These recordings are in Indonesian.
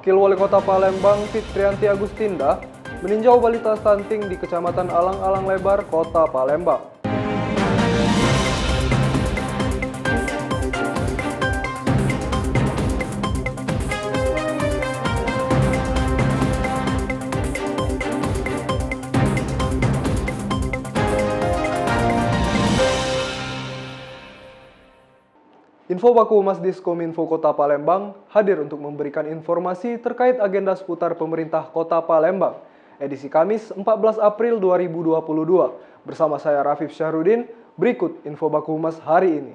Wakil Wali Kota Palembang Fitrianti Agustinda meninjau balita stunting di Kecamatan Alang-Alang Lebar, Kota Palembang. Info Baku Humas Diskominfo Kota Palembang hadir untuk memberikan informasi terkait agenda seputar pemerintah Kota Palembang. Edisi Kamis 14 April 2022. Bersama saya Rafif Syahrudin, berikut Info Baku Humas hari ini.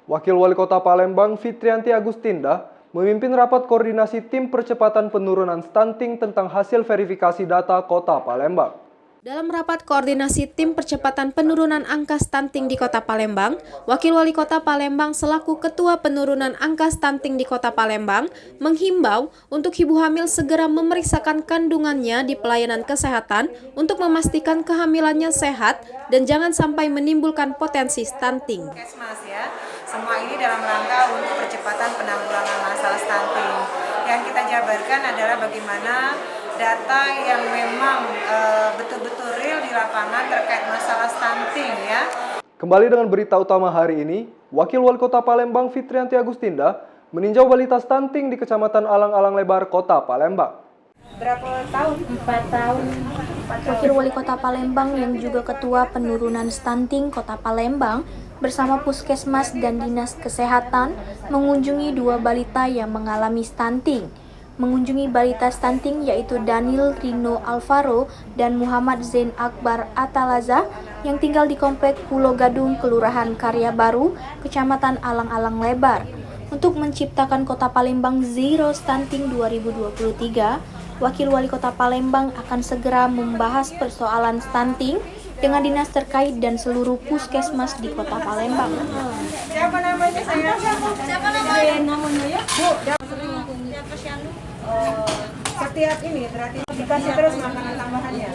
Wakil Wali Kota Palembang Fitrianti Agustinda memimpin rapat koordinasi tim percepatan penurunan stunting tentang hasil verifikasi data Kota Palembang. Dalam rapat koordinasi tim percepatan penurunan angka stunting di Kota Palembang, Wakil Wali Kota Palembang selaku Ketua Penurunan Angka Stunting di Kota Palembang menghimbau untuk ibu hamil segera memeriksakan kandungannya di pelayanan kesehatan untuk memastikan kehamilannya sehat dan jangan sampai menimbulkan potensi stunting. Puskesmas ya, semua ini dalam rangka untuk percepatan penanggulangan masalah stunting. Yang kita jabarkan adalah bagaimana data yang memang betul-betul real di lapangan terkait masalah stunting ya. Kembali dengan berita utama hari ini, Wakil Wali Kota Palembang Fitrianti Agustinda meninjau balita stunting di Kecamatan Alang-Alang Lebar, Kota Palembang. Berapa tahun? 4 tahun. Wakil Wali Kota Palembang yang juga Ketua Penurunan Stunting Kota Palembang bersama Puskesmas dan Dinas Kesehatan mengunjungi 2 balita yang mengalami stunting. Mengunjungi balita stunting yaitu Daniel Rino Alvaro dan Muhammad Zain Akbar Atalaza yang tinggal di Komplek Pulau Gadung, Kelurahan Karya Baru, Kecamatan Alang-Alang Lebar. Untuk menciptakan Kota Palembang Zero Stunting 2023, Wakil Wali Kota Palembang akan segera membahas persoalan stunting dengan dinas terkait dan seluruh puskesmas di Kota Palembang. Siapa namanya saya? Siapa namanya ya? Bu, setiap ini berarti dikasih terus makanan tambahannya.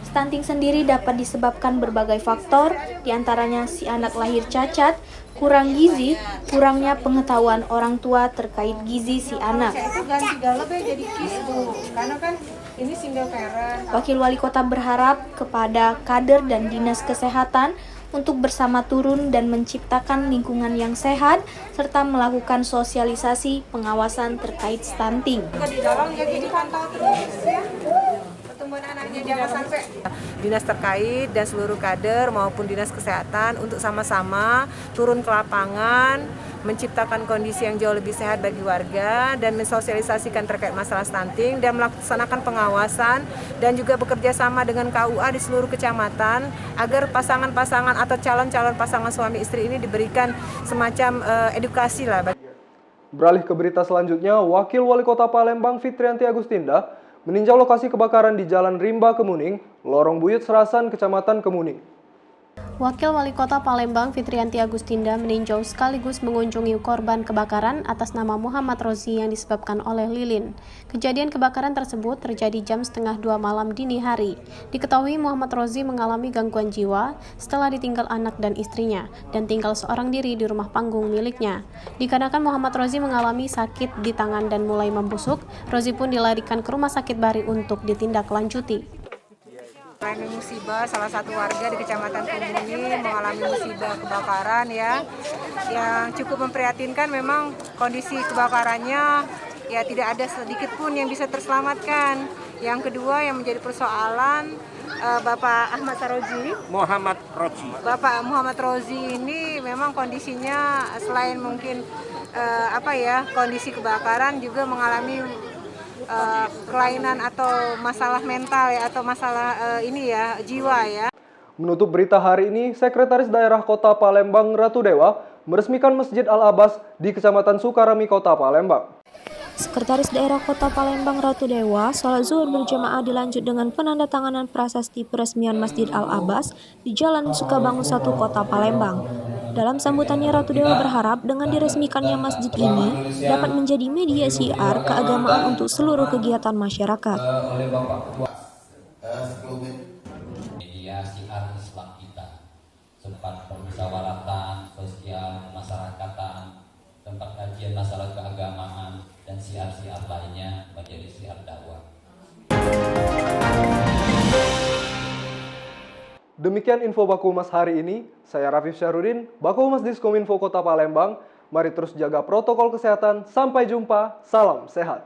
Stunting sendiri dapat disebabkan berbagai faktor, diantaranya si anak lahir cacat, kurang gizi, kurangnya pengetahuan orang tua terkait gizi si anak. Itu ganti galap ya jadi kis Bu, karena kan ini single parent. Wakil Wali Kota berharap kepada kader dan dinas kesehatan untuk bersama turun dan menciptakan lingkungan yang sehat serta melakukan sosialisasi pengawasan terkait stunting. Di dalam jadi dipantau terus ya. Pertumbuhan anaknya jangan sampai dinas terkait dan seluruh kader maupun dinas kesehatan untuk sama-sama turun ke lapangan, menciptakan kondisi yang jauh lebih sehat bagi warga dan mensosialisasikan terkait masalah stunting dan melaksanakan pengawasan dan juga bekerja sama dengan KUA di seluruh kecamatan agar pasangan-pasangan atau calon-calon pasangan suami istri ini diberikan semacam edukasi lah. Beralih ke berita selanjutnya, Wakil Wali Kota Palembang Fitrianti Agustinda meninjau lokasi kebakaran di Jalan Rimba Kemuning, Lorong Buyut Serasan, Kecamatan Kemuning. Wakil Wali Kota Palembang Fitrianti Agustinda meninjau sekaligus mengunjungi korban kebakaran atas nama Muhammad Rozi yang disebabkan oleh lilin. Kejadian kebakaran tersebut terjadi jam 1:30 malam dini hari. Diketahui Muhammad Rozi mengalami gangguan jiwa setelah ditinggal anak dan istrinya dan tinggal seorang diri di rumah panggung miliknya. Dikarenakan Muhammad Rozi mengalami sakit di tangan dan mulai membusuk, Rozi pun dilarikan ke Rumah Sakit Bari untuk ditindaklanjuti. Mengalami musibah, salah satu warga di Kecamatan Kemuning mengalami musibah kebakaran ya, yang cukup memprihatinkan. Memang kondisi kebakarannya ya tidak ada sedikit pun yang bisa terselamatkan. Yang kedua yang menjadi persoalan Bapak Ahmad Saroji. Bapak Muhammad Rozi ini memang kondisinya selain mungkin kondisi kebakaran juga mengalami kelainan atau masalah mental ya, atau masalah jiwa ya. Menutup berita hari ini, Sekretaris Daerah Kota Palembang Ratu Dewa meresmikan Masjid Al-Abbas di Kecamatan Sukarami, Kota Palembang. Sekretaris Daerah Kota Palembang Ratu Dewa, sholat zuhur berjamaah dilanjut dengan penandatanganan prasasti peresmian Masjid Al-Abbas di Jalan Sukabangun 1, Kota Palembang. Dalam sambutannya, Ratu Dewa berharap dengan diresmikannya masjid ini dapat menjadi media syiar keagamaan untuk seluruh kegiatan masyarakat. Media syiar Islam kita, sempat permusyawaratan sosial masyarakatan tempat kajian masalah keagamaan, dan siar-siar lainnya menjadi siar dakwah. Demikian info Baku Humas hari ini. Saya Rafif Syahrudin, Baku Humas Diskominfo Kota Palembang. Mari terus jaga protokol kesehatan. Sampai jumpa. Salam sehat.